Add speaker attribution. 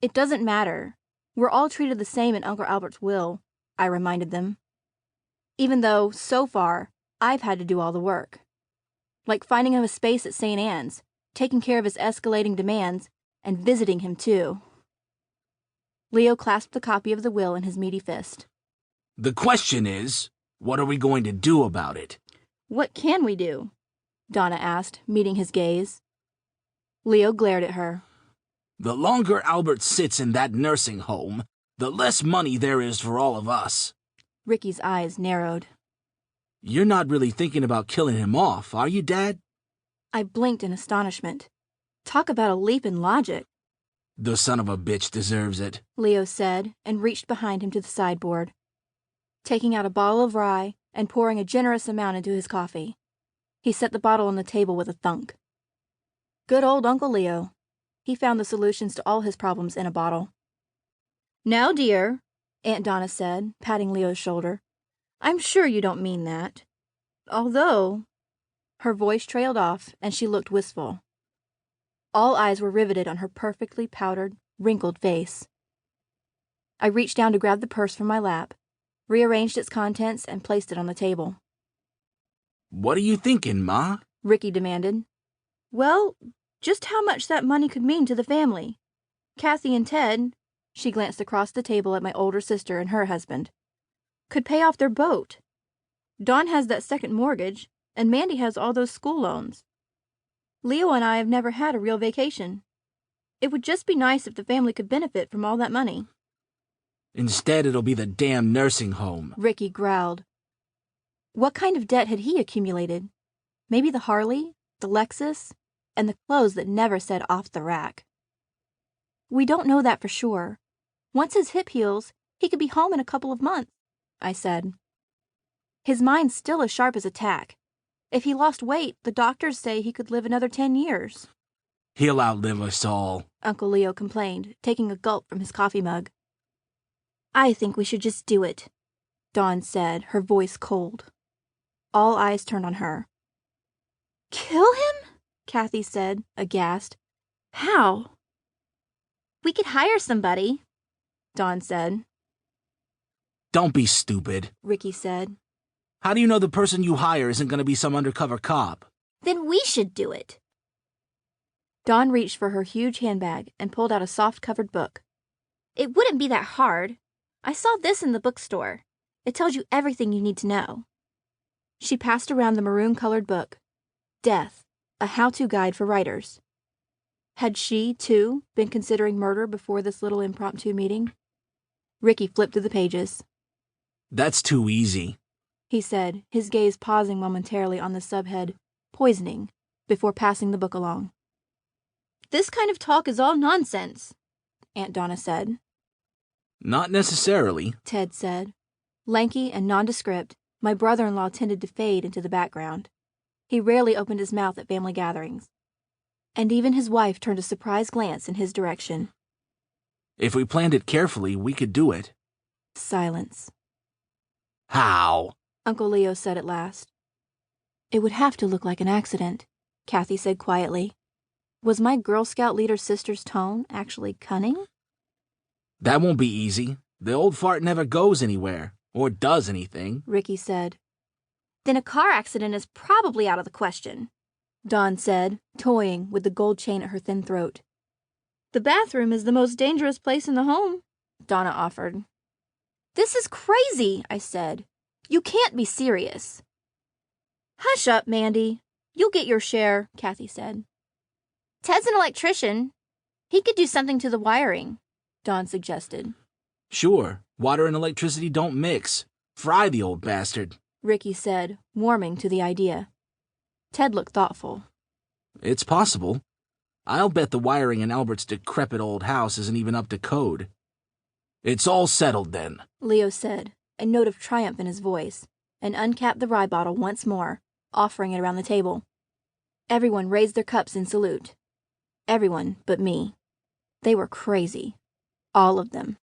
Speaker 1: It doesn't matter. We're all treated the same in Uncle Albert's will, I reminded them. Even though, so far, I've had to do all the work. Like finding him a space at St. Anne's, taking care of his escalating demands, and visiting him too. Leo clasped the copy of the will in his meaty fist.
Speaker 2: The question is, what are we going to do about it?
Speaker 1: What can we do? Donna asked, meeting his gaze. Leo glared at her.
Speaker 2: The longer Albert sits in that nursing home, the less money there is for all of us.
Speaker 1: Ricky's eyes narrowed.
Speaker 2: You're not really thinking about killing him off, are you, Dad?
Speaker 1: I blinked in astonishment. Talk about a leap in logic.
Speaker 2: The son of a bitch deserves it,
Speaker 1: Leo said, and reached behind him to the sideboard, taking out a bottle of rye and pouring a generous amount into his coffee. He set the bottle on the table with a thunk. Good old Uncle Leo. He found the solutions to all his problems in a bottle. Now, dear, Aunt Donna said, patting Leo's shoulder, I'm sure you don't mean that. Although... Her voice trailed off, and she looked wistful. All eyes were riveted on her perfectly powdered, wrinkled face. I reached down to grab the purse from my lap, rearranged its contents, and placed it on the table.
Speaker 2: What are you thinking, Ma?
Speaker 1: Ricky demanded. Well, just how much that money could mean to the family. Kathy and Ted, she glanced across the table at my older sister and her husband, could pay off their boat. Dawn has that second mortgage, and Mandy has all those school loans. Leo and I have never had a real vacation. It would just be nice if the family could benefit from all that money.
Speaker 2: Instead, it'll be the damn nursing home,
Speaker 1: Ricky growled. What kind of debt had he accumulated? Maybe the Harley, the Lexus, and the clothes that never said off the rack. We don't know that for sure. Once his hip heals, he could be home in a couple of months, I said. His mind's still as sharp as a tack. If he lost weight, the doctors say he could live another 10 years.
Speaker 2: He'll outlive us all,
Speaker 1: Uncle Leo complained, taking a gulp from his coffee mug. I think we should just do it, Dawn said, her voice cold. All eyes turned on her. Kill him? Kathy said, aghast. How? We could hire somebody, Dawn said.
Speaker 2: Don't be stupid,
Speaker 1: Ricky said.
Speaker 2: How do you know the person you hire isn't going to be some undercover cop?
Speaker 1: Then we should do it. Dawn reached for her huge handbag and pulled out a soft-covered book. It wouldn't be that hard. I saw this in the bookstore. It tells you everything you need to know. She passed around the maroon-colored book. Death, a how-to guide for writers. Had she, too, been considering murder before this little impromptu meeting? Ricky flipped through the pages.
Speaker 2: That's too easy,
Speaker 1: he said, his gaze pausing momentarily on the subhead, Poisoning, before passing the book along. This kind of talk is all nonsense, Aunt Donna said.
Speaker 2: Not necessarily,
Speaker 1: Ted said. Lanky and nondescript, my brother-in-law tended to fade into the background. He rarely opened his mouth at family gatherings. And even his wife turned a surprised glance in his direction.
Speaker 2: If we planned it carefully, we could do it.
Speaker 1: Silence.
Speaker 2: How?
Speaker 1: Uncle Leo said at last. It would have to look like an accident, Kathy said quietly. Was my Girl Scout leader's sister's tone actually cunning?
Speaker 2: That won't be easy. The old fart never goes anywhere, or does anything,
Speaker 1: Ricky said. Then a car accident is probably out of the question, Dawn said, toying with the gold chain at her thin throat. The bathroom is the most dangerous place in the home, Donna offered. This is crazy, I said. You can't be serious. Hush up, Mandy. You'll get your share, Kathy said. Ted's an electrician. He could do something to the wiring, Dawn suggested.
Speaker 2: Sure, water and electricity don't mix. Fry the old bastard,
Speaker 1: Ricky said, warming to the idea. Ted looked thoughtful.
Speaker 2: It's possible. I'll bet the wiring in Albert's decrepit old house isn't even up to code. It's all settled then,
Speaker 1: Leo said, a note of triumph in his voice, and uncapped the rye bottle once more, offering it around the table. Everyone raised their cups in salute. Everyone but me. They were crazy. All of them.